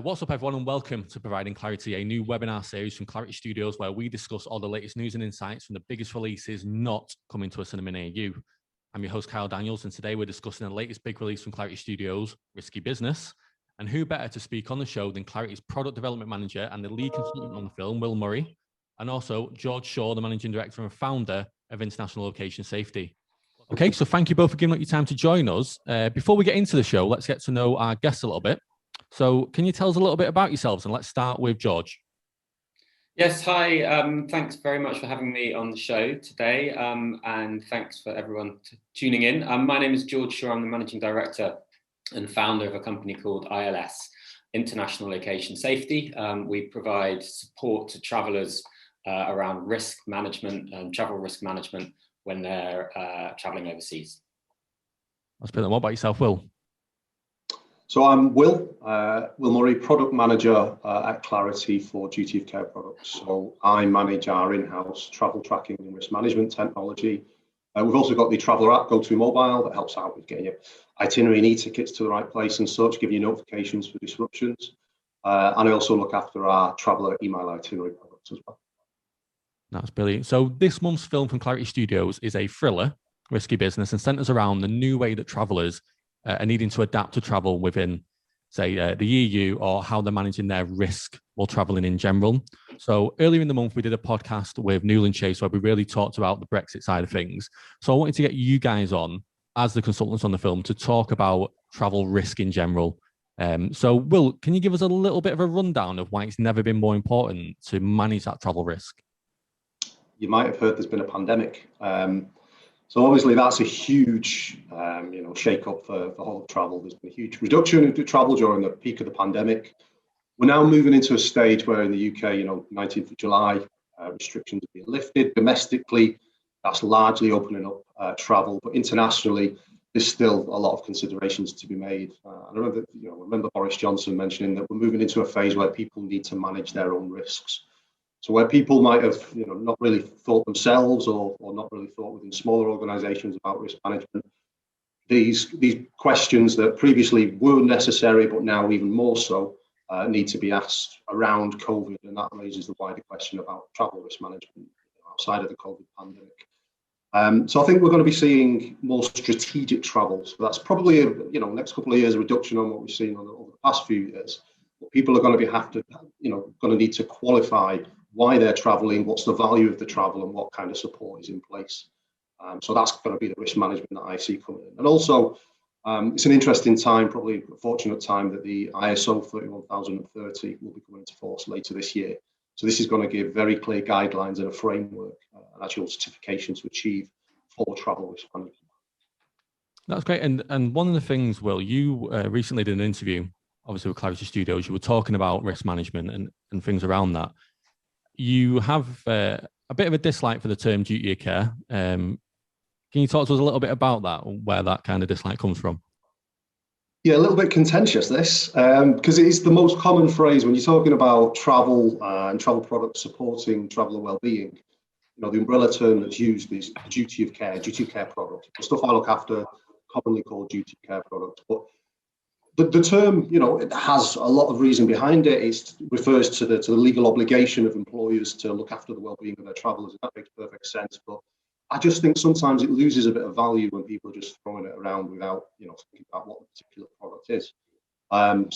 What's up, everyone, and welcome to Providing Clarity, a new webinar series from Clarity Studios where we discuss all the latest news and insights from the biggest releases not coming to a cinema near you. I'm your host, Kyle Daniels, and today we're discussing the latest big release from Clarity Studios, Risky Business. And who better to speak on the show than Clarity's product development manager and the lead consultant on the film, Will Murray, and also George Shaw, the managing director and founder of International Location Safety. Okay, so thank you both for giving up your time to join us. Before we get into the show, let's get to know our guests a little bit. So can you tell us a little bit about yourselves? And let's start with George. Yes, hi. Thanks very much for having me on the show today. And thanks for everyone tuning in. My name is George Shaw. I'm the managing director and founder of a company called ILS, International Location Safety. We provide support to travellers around risk management and travel risk management when they're travelling overseas. That's brilliant. What about yourself, Will? So I'm Will Murray, product manager at Clarity for duty of care products. So I manage our in-house travel tracking and risk management technology. We've also got the Traveller app, GoToMobile, that helps out with getting your itinerary and e-tickets to the right place and such, give you notifications for disruptions. And I also look after our Traveller email itinerary products as well. That's brilliant. So this month's film from Clarity Studios is a thriller, Risky Business, and centres around the new way that travellers are needing to adapt to travel within, say, the EU, or how they're managing their risk while travelling in general. So earlier in the month, we did a podcast with Newland Chase where we really talked about the Brexit side of things. So I wanted to get you guys on as the consultants on the film to talk about travel risk in general. So Will, can you give us a little bit of a rundown of why it's never been more important to manage that travel risk? You might have heard there's been a pandemic. So obviously that's a huge, shake-up for the whole travel. There's been a huge reduction in travel during the peak of the pandemic. We're now moving into a stage where in the UK, 19th of July, restrictions are being lifted. Domestically, that's largely opening up travel, but internationally, there's still a lot of considerations to be made. I remember Boris Johnson mentioning that we're moving into a phase where people need to manage their own risks. So where people might have, not really thought themselves or not really thought within smaller organisations about risk management, these questions that previously were necessary, but now even more so, need to be asked around COVID, and that raises the wider question about travel risk management outside of the COVID pandemic. So I think we're going to be seeing more strategic travel. So that's probably next couple of years a reduction on what we've seen over the past few years. But people are going to need to qualify why they're traveling, what's the value of the travel, and what kind of support is in place. So that's going to be the risk management that I see coming in. And also, it's an interesting time, probably a fortunate time, that the ISO 31030 will be coming into force later this year. So this is going to give very clear guidelines and a framework and actual certification to achieve for travel risk management. That's great. And one of the things, Will, you recently did an interview, obviously with Clarity Studios. You were talking about risk management and things around that. You have a bit of a dislike for the term duty of care. Can you talk to us a little bit about that, where that kind of dislike comes from? Yeah, a little bit contentious this, because it is the most common phrase when you're talking about travel and travel products supporting traveller well-being. The umbrella term that's used is duty of care product. The stuff I look after, commonly called duty of care products. But the term, it has a lot of reason behind it. It refers to the legal obligation of employers to look after the well-being of their travellers, and that makes perfect sense. But I just think sometimes it loses a bit of value when people are just throwing it around without, thinking about what the particular product is.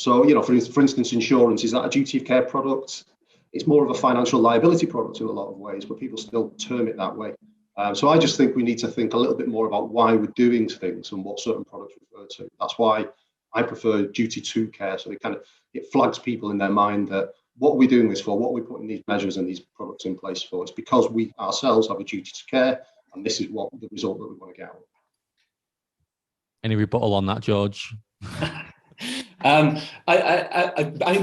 So, for instance, insurance, is that a duty of care product? It's more of a financial liability product in a lot of ways, but people still term it that way. So I just think we need to think a little bit more about why we're doing things and what certain products refer to. That's why I prefer duty to care. So it flags people in their mind that what are we doing this for? What are we putting these measures and these products in place for? It's because we ourselves have a duty to care, and this is what the result that we want to get out. Any rebuttal on that, George? I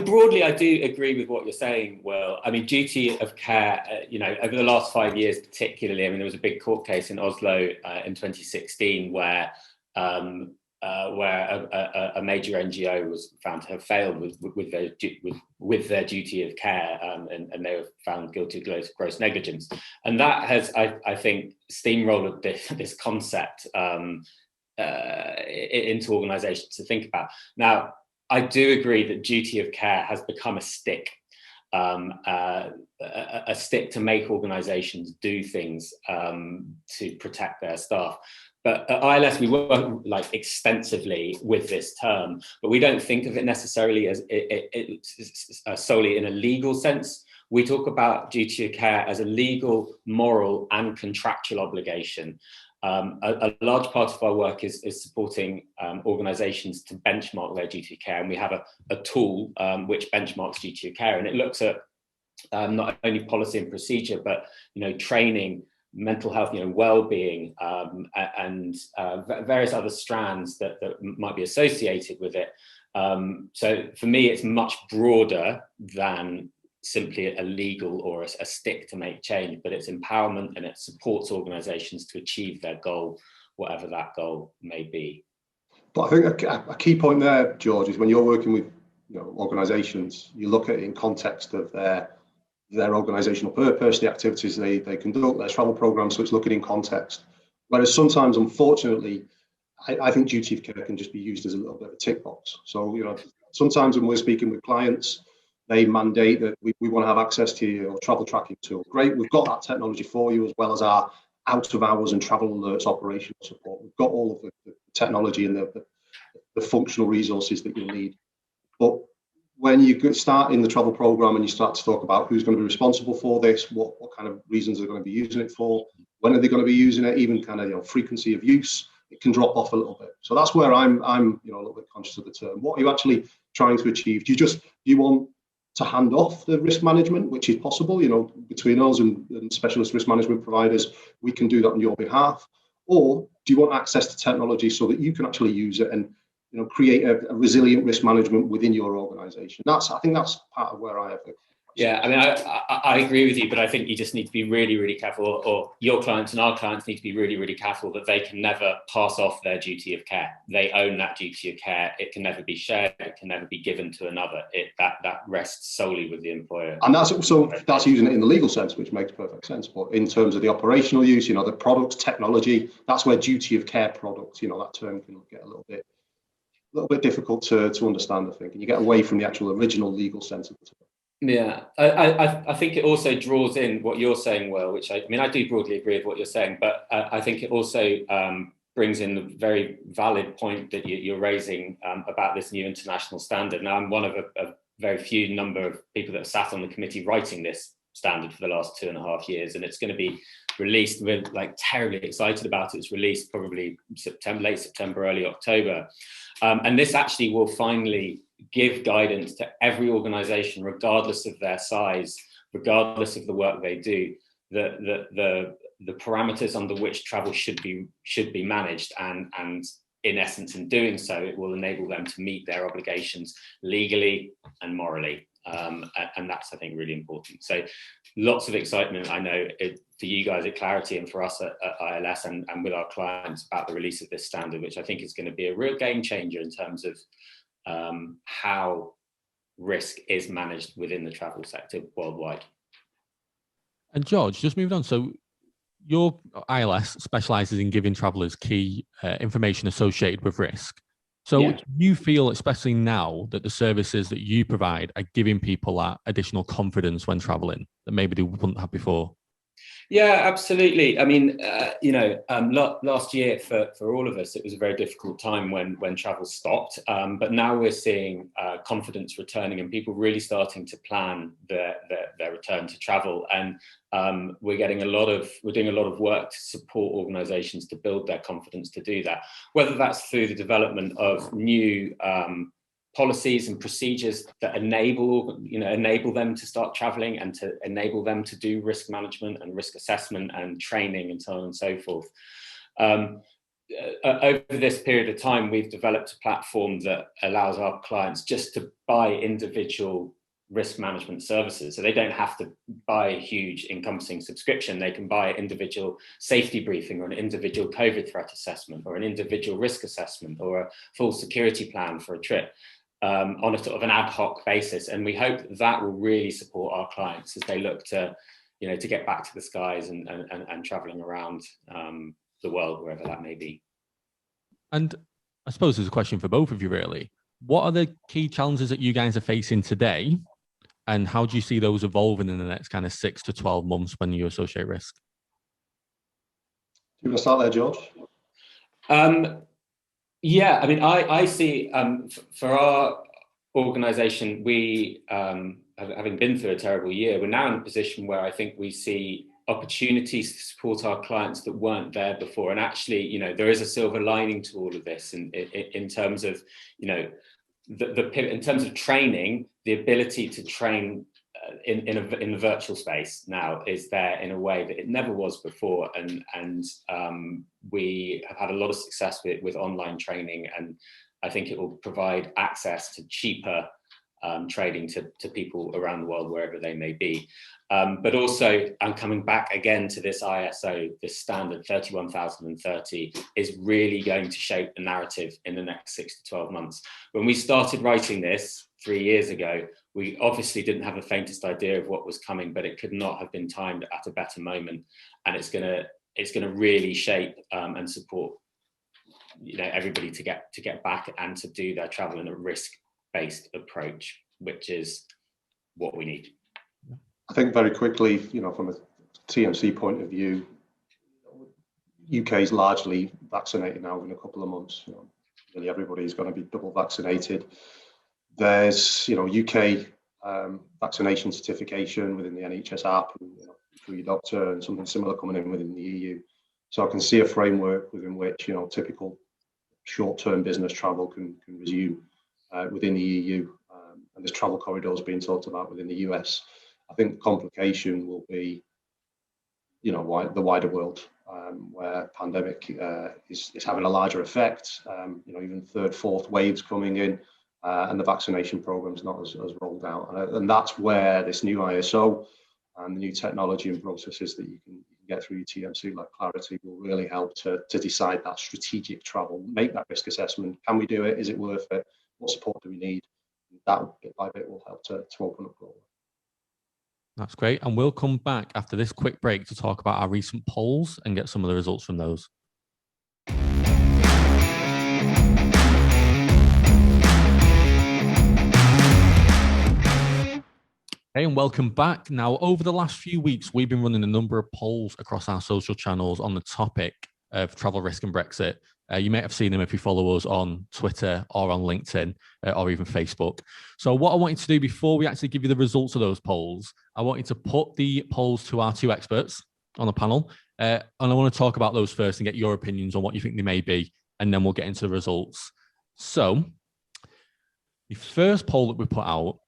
broadly, I do agree with what you're saying, Will. I mean, duty of care, over the last 5 years particularly, there was a big court case in Oslo in 2016 where a major NGO was found to have failed with their duty of care, and they were found guilty of gross negligence. And that has, I think, steamrolled this concept into organisations to think about. Now, I do agree that duty of care has become a stick. A stick to make organisations do things to protect their staff. But at ILS, we work like extensively with this term, but we don't think of it necessarily as solely in a legal sense. We talk about duty of care as a legal, moral, and contractual obligation. A large part of our work is supporting organisations to benchmark their duty of care, and we have a tool which benchmarks duty of care, and it looks at not only policy and procedure, but training, mental health, well-being, and various other strands that might be associated with it. So for me, it's much broader than simply a legal or a stick to make change, but it's empowerment, and it supports organisations to achieve their goal, whatever that goal may be. But I think a key point there, George, is when you're working with organisations, you look at it in context of their organisational purpose, the activities they conduct, their travel programmes, so it's looking in context. Whereas sometimes, unfortunately, I think duty of care can just be used as a little bit of a tick box. So, sometimes when we're speaking with clients, they mandate that we want to have access to your travel tracking tool. Great, we've got that technology for you, as well as our out of hours and travel alerts operational support. We've got all of the technology and the functional resources that you'll need. But when you start in the travel program and you start to talk about who's going to be responsible for this, what kind of reasons they're going to be using it for, when are they going to be using it, even kind of frequency of use, it can drop off a little bit. So that's where I'm a little bit conscious of the term. What are you actually trying to achieve? Do you want to hand off the risk management, which is possible, between us and specialist risk management providers, we can do that on your behalf? Or do you want access to technology so that you can actually use it and create a resilient risk management within your organization? I think that's part of where I have it. Yeah, I mean, I agree with you, but I think you just need to be really, really careful, or your clients and our clients need to be really, really careful that they can never pass off their duty of care. They own that duty of care. It can never be shared. It can never be given to another. That rests solely with the employer. And that's using it in the legal sense, which makes perfect sense. But in terms of the operational use, the products, technology, that's where duty of care product, that term can get a little bit difficult to understand, I think, and you get away from the actual original legal sense of the term. Yeah, I think it also draws in what you're saying, Will, which I do broadly agree with what you're saying, but I think it also brings in the very valid point that you're raising about this new international standard. Now, I'm one of a very few number of people that have sat on the committee writing this standard for the last 2.5 years, and it's going to be released. We're terribly excited about it. It's released probably late September, early October. And this actually will finally give guidance to every organisation, regardless of their size, regardless of the work they do, the parameters under which travel should be managed, and in essence, in doing so, it will enable them to meet their obligations legally and morally. And that's, I think, really important. So lots of excitement, I know, for you guys at Clarity and for us at ILS and with our clients about the release of this standard, which I think is going to be a real game changer in terms of how risk is managed within the travel sector worldwide. And George, just moving on. So your ILS specialises in giving travellers key information associated with risk. So Yeah. you feel, especially now, that the services that you provide are giving people that additional confidence when travelling that maybe they wouldn't have before? Yeah, absolutely. I mean, last year for all of us, it was a very difficult time when travel stopped. But now we're seeing confidence returning and people really starting to plan their return to travel. And we're doing a lot of work to support organisations to build their confidence to do that. Whether that's through the development of new policies and procedures that enable them to start traveling and to enable them to do risk management and risk assessment and training and so on and so forth. Over this period of time, we've developed a platform that allows our clients just to buy individual risk management services. So they don't have to buy a huge encompassing subscription. They can buy an individual safety briefing or an individual COVID threat assessment or an individual risk assessment or a full security plan for a trip. On a sort of an ad hoc basis, and we hope that will really support our clients as they look to get back to the skies and traveling around the world, wherever that may be. And I suppose there's a question for both of you, really. what are the key challenges that you guys are facing today? And how do you see those evolving in the next kind of 6 to 12 months when you associate risk? Do you want to start there, George? Yeah, I mean, I see for our organisation, we, having been through a terrible year, we're now in a position where I think we see opportunities to support our clients that weren't there before. And actually, you know, there is a silver lining to all of this in terms of, you know, in terms of training, the ability to train in a virtual space now is there in a way that it never was before, and we have had a lot of success with online training, and I think it will provide access to cheaper trading to people around the world wherever they may be. But also, I'm coming back again to this ISO, this standard 31030 is really going to shape the narrative in the next 6 to 12 months. When we started writing this 3 years ago, we obviously didn't have the faintest idea of what was coming, but it could not have been timed at a better moment. And it's gonna really shape and support, you know, everybody to get back and to do their travel in a risk-based approach, which is what we need. I think very quickly, you know, from a TMC point of view, UK is largely vaccinated now in a couple of months. You know, nearly everybody is going to be double vaccinated. There's, you know, UK vaccination certification within the NHS app, and, you know, through your doctor, and something similar coming in within the EU. So I can see a framework within which, you know, typical short-term business travel can resume within the EU, and there's travel corridors being talked about within the US. I think the complication will be, you know, the wider world, where pandemic is having a larger effect. You know, even third, fourth waves coming in, and the vaccination program is not as rolled out, and that's where this new ISO and the new technology and processes that you can get through your TMC like Clarity will really help to decide that strategic travel, make that risk assessment. Can we do it? Is it worth it? What support do we need? That bit by bit will help to open up globally. That's great. And we'll come back after this quick break to talk about our recent polls and get some of the results from those. Hey, and welcome back. Now, over the last few weeks, we've been running a number of polls across our social channels on the topic of travel risk and Brexit. You may have seen them if you follow us on Twitter or on LinkedIn or even Facebook. So what I want you to do before we actually give you the results of those polls, I want you to put the polls to our two experts on the panel. And I want to talk about those first and get your opinions on what you think they may be, and then we'll get into the results. So the first poll that we put out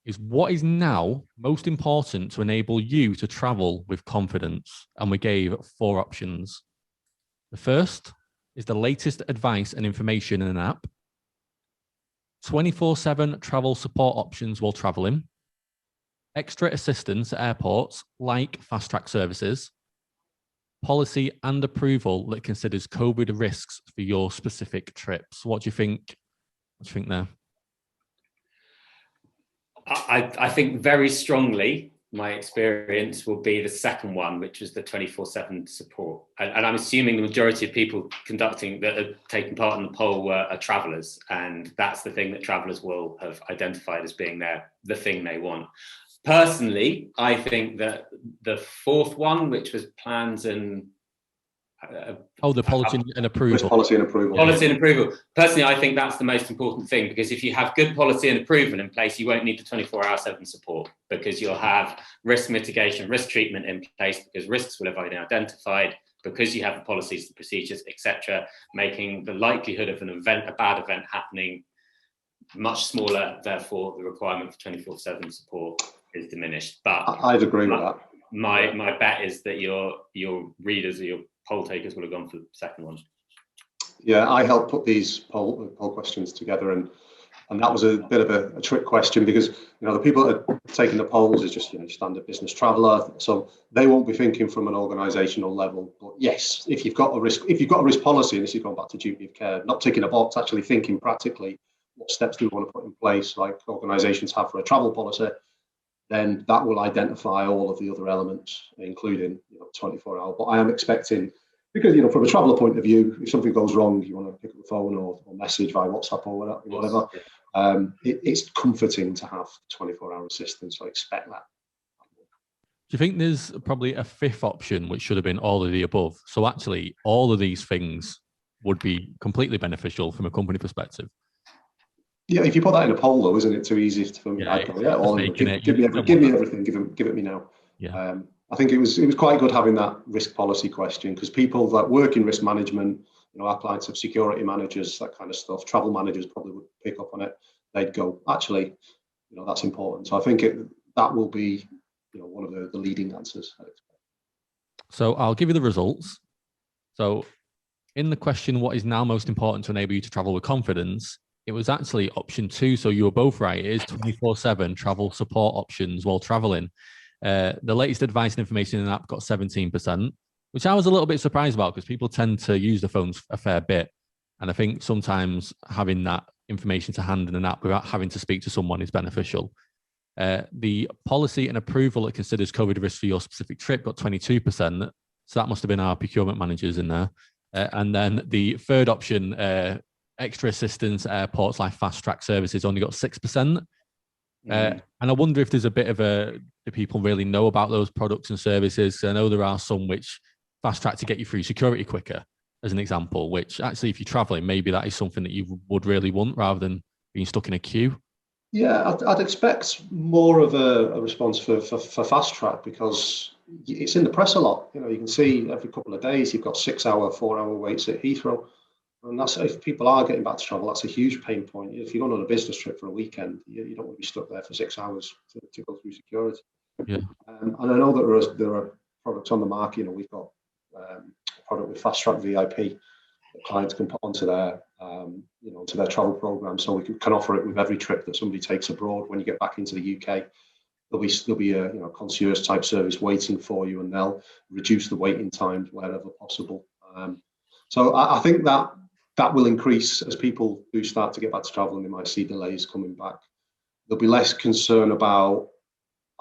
is what is now most important to enable you to travel with confidence? And we gave 4 options. The first is the latest advice and information in an app, 24/7 travel support options while traveling, extra assistance at airports like fast track services, policy and approval that considers COVID risks for your specific trips. What do you think? What do you think there? I think very strongly my experience will be the second one, which was the 24/7 support. And I'm assuming the majority of people that are taking part in the poll are travellers, and that's the thing that travellers will have identified as being the thing they want. Personally, I think that the fourth one, which was plans and the policy and approval. Policy and approval. Policy and approval. Personally, I think that's the most important thing, because if you have good policy and approval in place, you won't need the 24/7 support, because you'll have risk mitigation, risk treatment in place, because risks will have been identified, because you have the policies, the procedures, etc., making the likelihood of a bad event happening much smaller. Therefore, the requirement for 24/7 support is diminished. But I'd agree with that. My bet is that your readers or your poll takers would have gone for the second one. Yeah, I helped put these poll questions together, and that was a bit of a trick question, because, you know, the people that are taking the polls is just, you know, standard business traveller, so they won't be thinking from an organisational level. But yes, if you've got a risk policy, and this is going back to duty of care, not ticking a box, actually thinking practically, what steps do we want to put in place, like organisations have for a travel policy, then that will identify all of the other elements, including, you know, 24-hour. But I am expecting because from a traveller point of view, if something goes wrong, you want to pick up the phone or message via WhatsApp or whatever. It's comforting to have 24-hour assistance. So I expect that. Do you think there's probably a fifth option, which should have been all of the above? So actually, all of these things would be completely beneficial from a company perspective. Yeah, if you put that in a poll, though, isn't it too easy for me? Yeah, Give me everything. Give it me now. Yeah. I think it was quite good having that risk policy question, because people that work in risk management, our clients have security managers, that kind of stuff. Travel managers probably would pick up on it. They'd go, actually, that's important. So I think that will be, one of the leading answers. So I'll give you the results. So in the question, what is now most important to enable you to travel with confidence? It was actually option 2. So you were both right. It is 24/7 travel support options while traveling. The latest advice and information in the app got 17%, which I was a little bit surprised about, because people tend to use the phones a fair bit. And I think sometimes having that information to hand in an app without having to speak to someone is beneficial. The policy and approval that considers COVID risk for your specific trip got 22%. So that must have been our procurement managers in there. And then the third option, extra assistance, airports like fast track services, only got 6%. And I wonder if there's a bit of do people really know about those products and services? I know there are some which fast track to get you through security quicker, as an example, which actually, if you're traveling, maybe that is something that you would really want rather than being stuck in a queue. Yeah, I'd expect more of a response for fast track, because it's in the press a lot. You can see every couple of days you've got 6-hour, 4-hour waits at Heathrow. And that's, if people are getting back to travel, that's a huge pain point. If you're going on a business trip for a weekend, you don't want to be stuck there for 6 hours to go through security. Yeah. And I know that there are products on the market. We've got a product with Fast Track VIP that clients can put onto their onto their travel program, so we can offer it with every trip that somebody takes abroad. When you get back into the UK, there'll be a concierge type service waiting for you, and they'll reduce the waiting times wherever possible. So I think that will increase as people do start to get back to travel, and they might see delays coming back. There'll be less concern about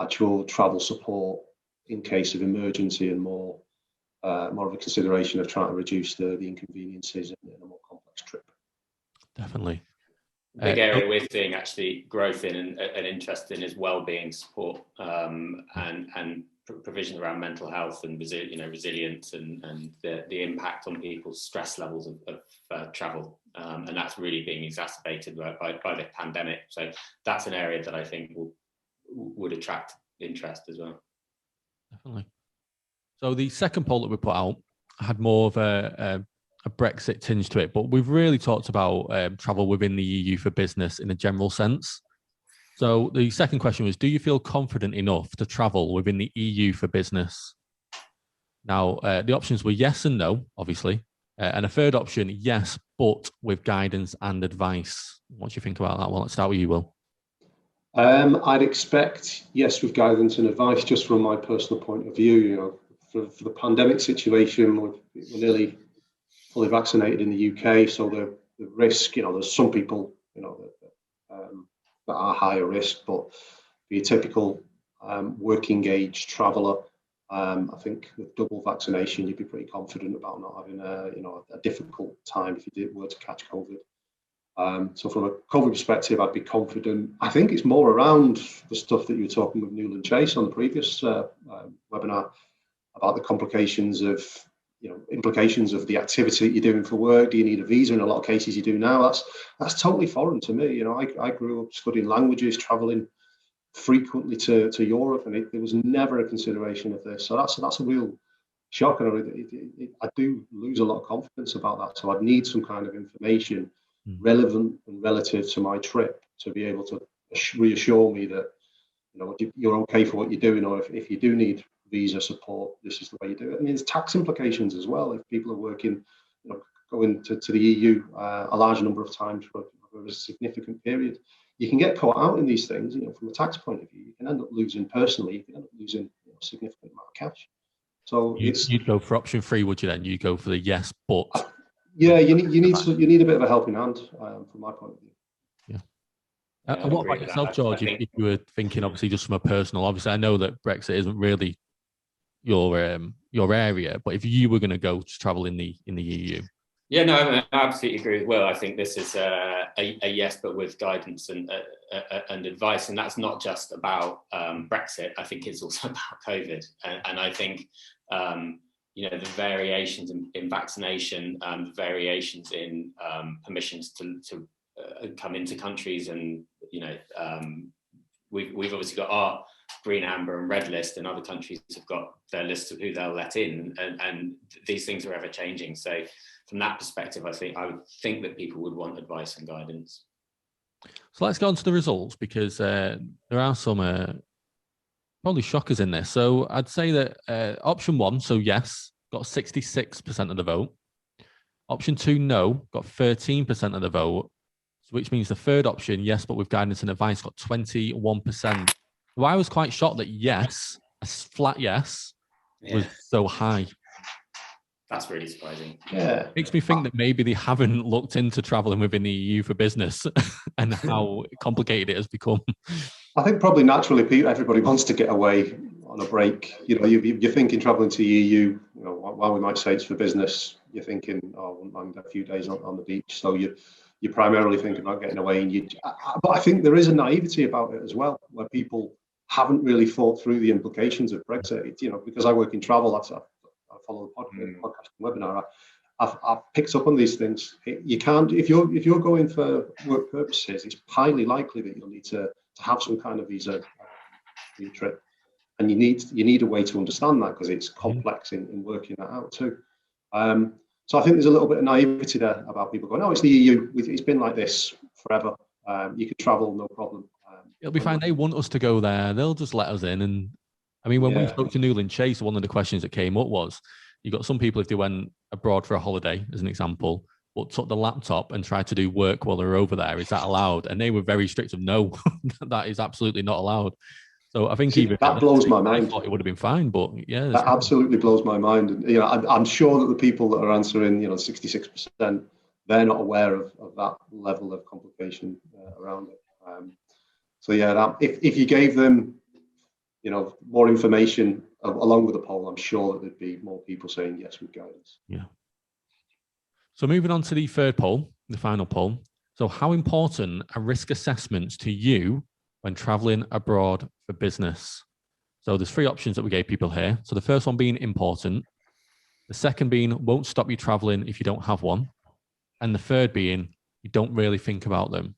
actual travel support in case of emergency, and more of a consideration of trying to reduce the inconveniences in a more complex trip. Definitely. Big area we're seeing actually growth in and interest in is well-being support, and provision around mental health and resilience and the impact on people's stress levels of travel, and that's really being exacerbated by the pandemic. So that's an area that I think would attract interest as well. Definitely. So the second poll that we put out had more of a Brexit tinge to it, but we've really talked about travel within the EU for business in a general sense. So the second question was, do you feel confident enough to travel within the EU for business? Now, the options were yes and no, obviously. And a third option, yes, but with guidance and advice. What do you think about that one? Let's start with you, Will. I'd expect yes with guidance and advice, just from my personal point of view. For the pandemic situation, we're nearly fully vaccinated in the UK, so the risk, there's some people, that are higher risk, but for your typical working age traveller, I think with double vaccination, you'd be pretty confident about not having a difficult time if you were to catch COVID. So from a COVID perspective, I'd be confident. I think it's more around the stuff that you were talking with Newland Chase on the previous webinar about the complications of, implications of the activity that you're doing for work. Do you need a visa? In a lot of cases you do now. That's totally foreign to me. I grew up studying languages, traveling frequently to Europe, and there was never a consideration of this. So that's a real shock, and I do lose a lot of confidence about that. So I'd need some kind of information relevant and relative to my trip to be able to reassure me that you're okay for what you're doing, or if you do need visa support, this is the way you do it. I mean, there's tax implications as well. If people are working, going to the EU a large number of times for a significant period, you can get caught out in these things. From a tax point of view, you can end up losing personally. You can end up losing a significant amount of cash. So you'd go for option 3, would you? Then you go for the yes, but yeah, you need a bit of a helping hand from my point of view. Yeah. And what about yourself, George? If you were thinking, obviously, just from a personal, obviously, I know that Brexit isn't really your your area, but if you were going to go to travel in the EU. Yeah, no, I absolutely agree with Will. I think this is a yes, but with guidance and advice. And that's not just about Brexit. I think it's also about COVID. And I think, the variations in vaccination, the variations in permissions to come into countries. And, we've obviously got our green, amber and red list, and other countries have got their list of who they'll let in. And these things are ever changing. So from that perspective, I would think that people would want advice and guidance. So let's go on to the results, because there are some probably shockers in this. So I'd say that option 1, so yes, got 66% of the vote. Option 2, no, got 13% of the vote, which means the third option, yes, but with guidance and advice, got 21%. So I was quite shocked that yes, a flat yes, was so high. That's really surprising. Yeah. Makes me think that maybe they haven't looked into traveling within the EU for business and how complicated it has become. I think probably naturally everybody wants to get away on a break. You're thinking traveling to the EU, while we might say it's for business, you're thinking, I wouldn't mind a few days on the beach. So you primarily think about getting away. But I think there is a naivety about it as well, where people haven't really thought through the implications of Brexit. Because I work in travel, I follow the podcast and webinar. I've picked up on these things. You can't, if you're going for work purposes, it's highly likely that you'll need to have some kind of visa for your trip, and you need a way to understand that, because it's complex in working that out too. So I think there's a little bit of naivety there about people going, "Oh, it's the EU. It's been like this forever. You can travel, no problem. It'll be fine. They want us to go there. They'll just let us in." And I mean, when we spoke to Newland Chase, one of the questions that came up was, you got some people, if they went abroad for a holiday, as an example, but took the laptop and tried to do work while they were over there, is that allowed? And they were very strict of no, that is absolutely not allowed. So I think that blows my mind. I thought it would have been fine, but yeah, that absolutely blows my mind. And I'm sure that the people that are answering, 66%, they're not aware of that level of complication around it. So yeah, if you gave them, more information along with the poll, I'm sure that there'd be more people saying yes with guidance. Yeah. So moving on to the third poll, the final poll. So how important are risk assessments to you when traveling abroad for business? So there's 3 options that we gave people here. So the first one being important, the second being won't stop you traveling if you don't have one, and the third being you don't really think about them.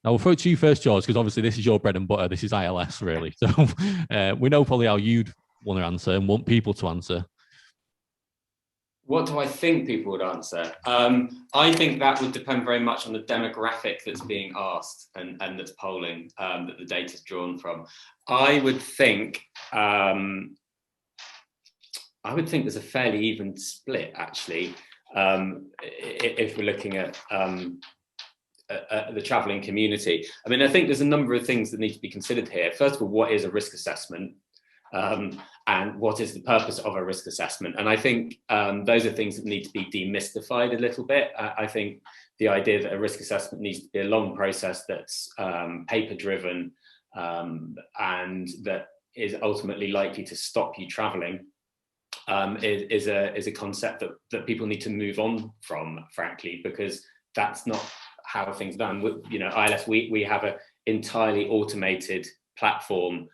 Now, we'll throw it to you first, George, because obviously this is your bread and butter. This is ILS, really. So we know probably how you'd want to answer and want people to answer. What do I think people would answer? I think that would depend very much on the demographic that's being asked and that's polling, that the data is drawn from. I would think there's a fairly even split, actually, if we're looking at the travelling community. I mean, I think there's a number of things that need to be considered here. First of all, what is a risk assessment? And what is the purpose of a risk assessment? And I think those are things that need to be demystified a little bit. I think the idea that a risk assessment needs to be a long process that's paper-driven and that is ultimately likely to stop you travelling is a concept that people need to move on from, frankly, because that's not how things are done. ILS, we have an entirely automated platform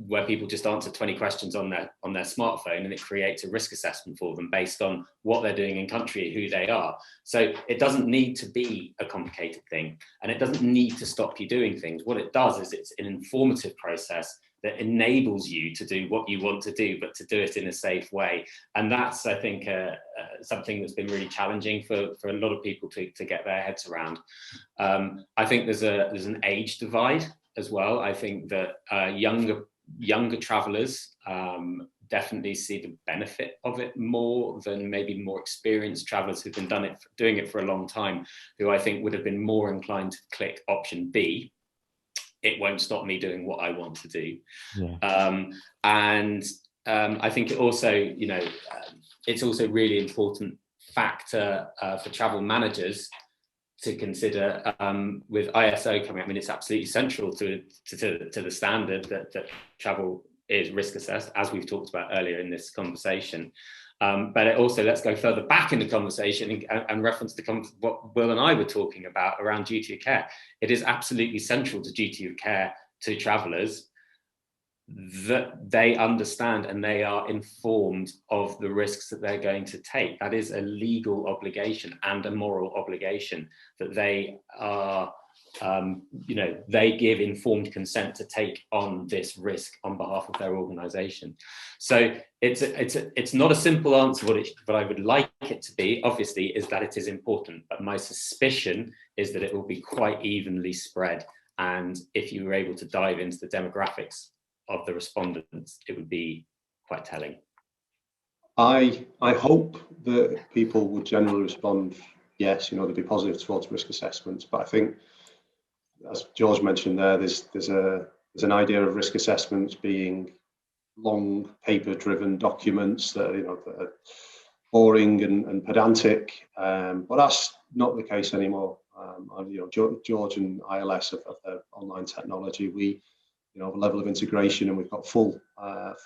where people just answer 20 questions on their smartphone, and it creates a risk assessment for them based on what they're doing in country, who they are. So it doesn't need to be a complicated thing, and it doesn't need to stop you doing things. What it does is it's an informative process that enables you to do what you want to do, but to do it in a safe way. And that's, I think, something that's been really challenging for a lot of people to get their heads around. I think there's an age divide as well. I think that younger travellers definitely see the benefit of it more than maybe more experienced travellers who've been doing it for a long time, who I think would have been more inclined to click option B. It won't stop me doing what I want to do. Yeah. And I think it also, it's also really important factor for travel managers to consider with ISO coming. I mean, it's absolutely central to the standard that travel is risk assessed, as we've talked about earlier in this conversation. But it also, let's go further back in the conversation and reference what Will and I were talking about around duty of care. It is absolutely central to duty of care to travellers that they understand and they are informed of the risks that they're going to take. That is a legal obligation and a moral obligation that they are, they give informed consent to take on this risk on behalf of their organisation. So it's not a simple answer. What I would like it to be, obviously, is that it is important. But my suspicion is that it will be quite evenly spread. And if you were able to dive into the demographics of the respondents, it would be quite telling. I hope that people would generally respond yes, they'd be positive towards risk assessments. But I think, as George mentioned there, there's an idea of risk assessments being long paper-driven documents that that are boring and pedantic, but that's not the case anymore. George and ILS have their online technology. We have a level of integration, and we've got full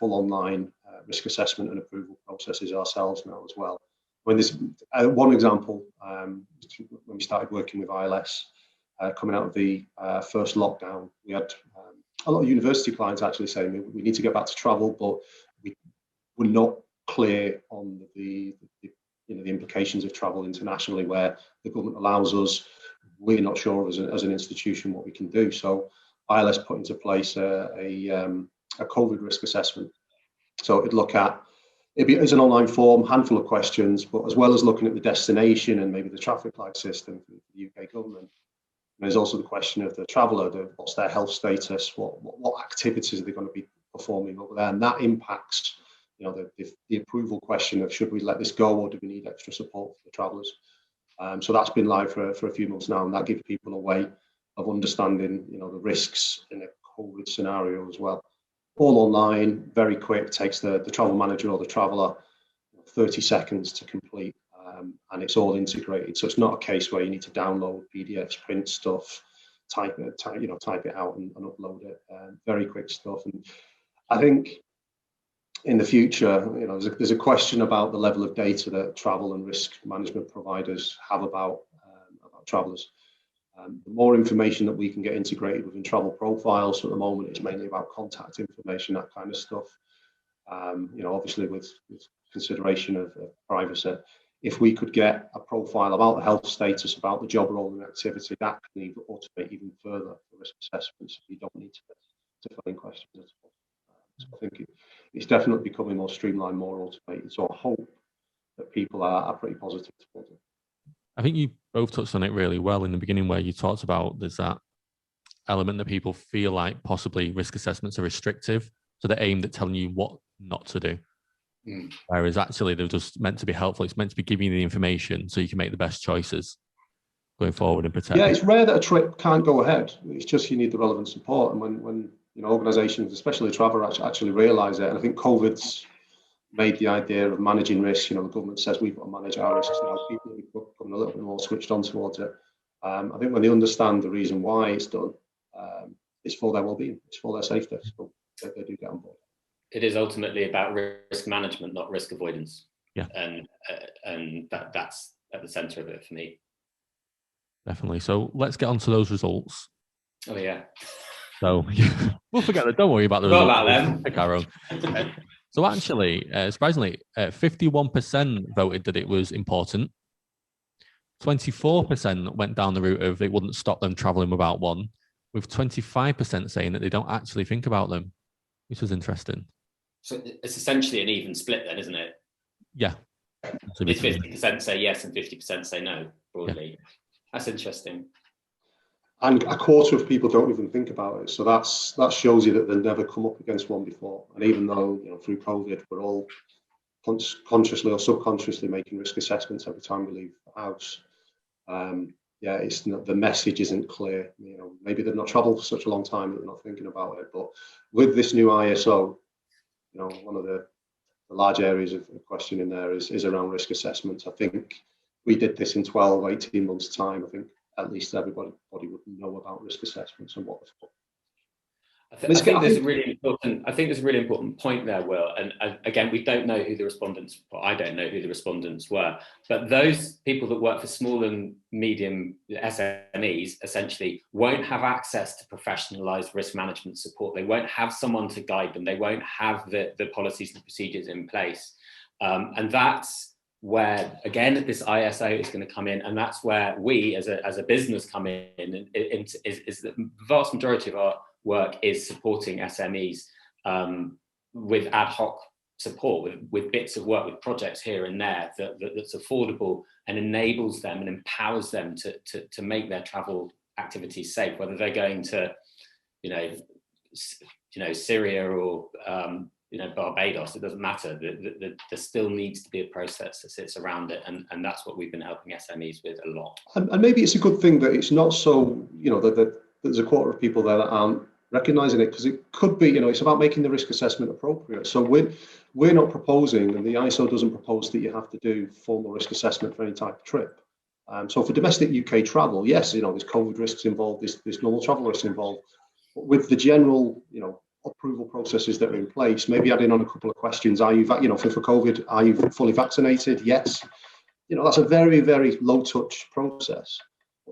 online risk assessment and approval processes ourselves now as well. When there's one example, when we started working with ILS, coming out of the first lockdown, we had a lot of university clients actually saying we need to get back to travel, but we were not clear on the implications of travel internationally, where the government allows us. We're not sure as an institution what we can do. So ILS put into place a COVID risk assessment. So it'd look at, it's an online form, handful of questions, but as well as looking at the destination and maybe the traffic light system for the UK government, there's also the question of the traveller, what's their health status, what activities are they going to be performing over there, and that impacts, the approval question of should we let this go or do we need extra support for the travellers. So that's been live for a few months now, and that gives people a way of understanding, the risks in a COVID scenario as well. All online, very quick, takes the travel manager or the traveller 30 seconds to complete, and it's all integrated. So it's not a case where you need to download PDFs, print stuff, type it out and upload it. Very quick stuff. And I think in the future, there's a question about the level of data that travel and risk management providers have about travellers. The more information that we can get integrated within travel profiles, so at the moment it's mainly about contact information, that kind of stuff. Obviously with consideration of privacy, if we could get a profile about the health status, about the job role and activity, that can even automate even further the risk assessments. You don't need to fill in questions at all. So I think it's definitely becoming more streamlined, more automated. So I hope that people are pretty positive towards it. I think you both touched on it really well in the beginning, where you talked about there's that element that people feel like possibly risk assessments are restrictive, so they're aimed at telling you what not to do. Whereas actually they're just meant to be helpful. It's meant to be giving you the information so you can make the best choices going forward and protect. Yeah, it's rare that a trip can't go ahead. It's just you need the relevant support. And when organisations, especially travel, actually realise it, and I think COVID's made the idea of managing risk. The government says we've got to manage our risks now. People are becoming a little bit more switched on towards it. I think when they understand the reason why it's done, it's for their well-being, it's for their safety. So they do get on board. It is ultimately about risk management, not risk avoidance. Yeah, and that's at the centre of it for me. Definitely. So let's get on to those results. Oh yeah. So we'll forget that. Don't worry about the results. About them. Pick our own. So actually, surprisingly, 51% voted that it was important. 24% went down the route of it wouldn't stop them travelling without one, with 25% saying that they don't actually think about them, which was interesting. So it's essentially an even split then, isn't it? Yeah. It's 50% say yes and 50% say no, broadly. Yeah. That's interesting. And a quarter of people don't even think about it. So that shows you that they've never come up against one before. And even though, through COVID, we're all consciously or subconsciously making risk assessments every time we leave the house. It's not, the message isn't clear. Maybe they've not travelled for such a long time that they're not thinking about it. But with this new ISO, one of the large areas of question in there is around risk assessments. I think we did this in 12, 18 months' time. I think at least everybody would know about risk assessments and what was. I think there's a really important point there, Will. And again, we don't know who the respondents, or I don't know who the respondents were, but those people that work for small and medium SMEs essentially won't have access to professionalized risk management support. They won't have someone to guide them. They won't have the policies and procedures in place. And that's where, again, this ISO is going to come in, and that's where we as a business come in. Is the vast majority of our work is supporting SMEs with ad hoc support, with bits of work, with projects here and there that's affordable and enables them and empowers them to make their travel activities safe, whether they're going to, Syria or Barbados. It doesn't matter. There still needs to be a process that sits around it, and that's what we've been helping SMEs with a lot. And maybe it's a good thing that it's not so, that there's a quarter of people there that aren't recognizing it, because it could be, it's about making the risk assessment appropriate. So we're not proposing, and the ISO doesn't propose that you have to do formal risk assessment for any type of trip. So for domestic UK travel, yes, there's COVID risks involved, there's normal travel risks involved. But with the general, approval processes that are in place, maybe adding on a couple of questions. Are you, for COVID, are you fully vaccinated? Yes. That's a very, very low touch process.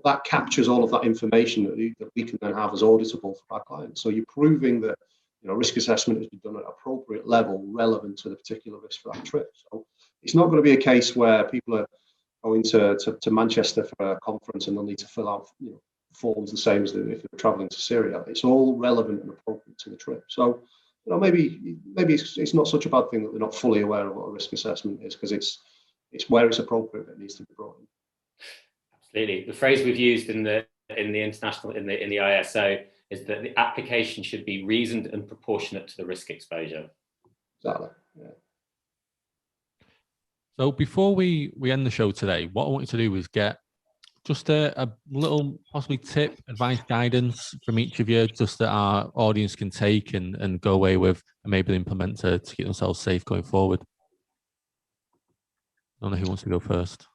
That captures all of that information that we can then have as auditable for our clients. So you're proving that, risk assessment has been done at an appropriate level relevant to the particular risk for that trip. So it's not going to be a case where people are going to Manchester for a conference and they'll need to fill out, forms the same as if they're traveling to Syria. It's all relevant and appropriate to the trip. So, maybe it's not such a bad thing that they're not fully aware of what a risk assessment is, because it's where it's appropriate that it needs to be brought in. Absolutely. The phrase we've used in the ISO is that the application should be reasoned and proportionate to the risk exposure. Exactly. Yeah. So before we end the show today, what I wanted to do was get just a little possibly tip, advice, guidance from each of you, just that our audience can take and go away with and maybe implement to keep themselves safe going forward. I don't know who wants to go first.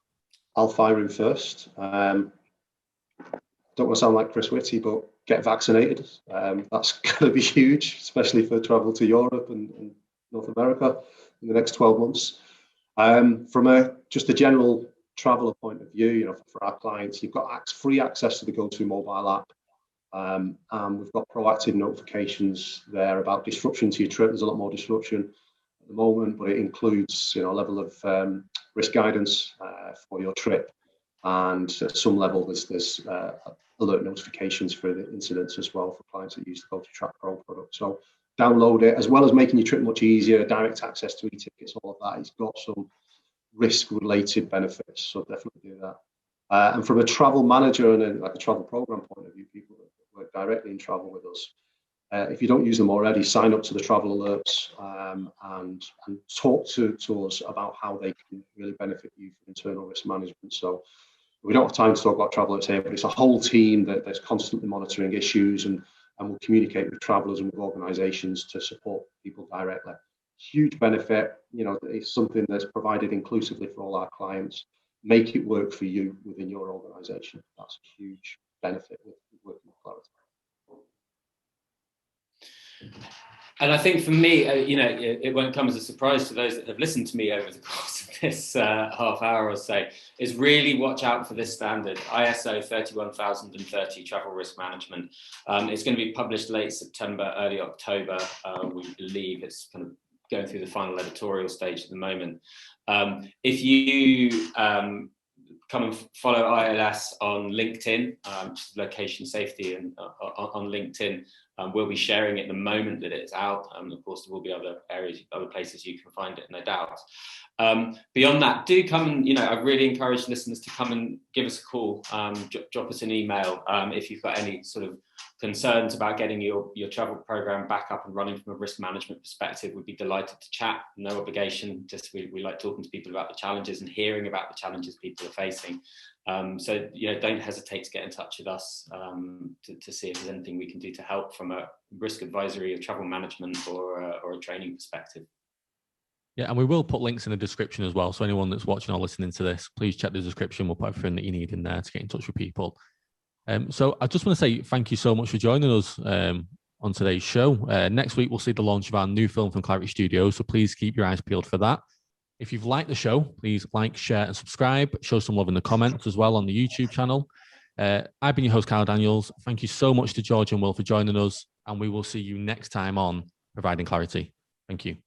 I'll fire in first. Don't want to sound like Chris Whitty, but get vaccinated. That's going to be huge, especially for travel to Europe and North America in the next 12 months. From just a general traveler point of view, for our clients, you've got free access to the GoTo mobile app. And we've got proactive notifications there about disruption to your trip. There's a lot more disruption at the moment, but it includes, a level of risk guidance for your trip. And at some level, there's alert notifications for the incidents as well for clients that use the GoTo Track Pro product. So download it, as well as making your trip much easier, direct access to e-tickets, all of that. It's got some risk-related benefits, so definitely do that. And from a travel manager and a travel program point of view, people that work directly in travel with us, if you don't use them already, sign up to the travel alerts and talk to us about how they can really benefit you for internal risk management. So we don't have time to talk about travel alerts here, but it's a whole team that's constantly monitoring issues and will communicate with travellers and with organisations to support people directly. Huge benefit, it's something that's provided inclusively for all our clients. Make it work for you within your organisation. That's a huge benefit with working with Clarity. And I think for me, it won't come as a surprise to those that have listened to me over the course of this half hour or so, is really watch out for this standard, ISO 31030 Travel Risk Management. It's going to be published late September, early October. We believe it's kind of going through the final editorial stage at the moment. If you come and follow ILS on LinkedIn, which is location safety, and on LinkedIn, we'll be sharing it the moment that it's out. Of course, there will be other areas, other places you can find it, no doubt. Beyond that, do come and, I really encourage listeners to come and give us a call, drop us an email if you've got any sort of concerns about getting your travel program back up and running from a risk management perspective. We'd be delighted to chat, no obligation. Just we like talking to people about the challenges and hearing about the challenges people are facing. So don't hesitate to get in touch with us to see if there's anything we can do to help from a risk advisory, or travel management, or a training perspective. Yeah, and we will put links in the description as well. So anyone that's watching or listening to this, please check the description. We'll put everything that you need in there to get in touch with people. So I just want to say thank you so much for joining us on today's show. Next week, we'll see the launch of our new film from Clarity Studios, so please keep your eyes peeled for that. If you've liked the show, please like, share, and subscribe. Show some love in the comments as well on the YouTube channel. I've been your host, Kyle Daniels. Thank you so much to George and Will for joining us, and we will see you next time on Providing Clarity. Thank you.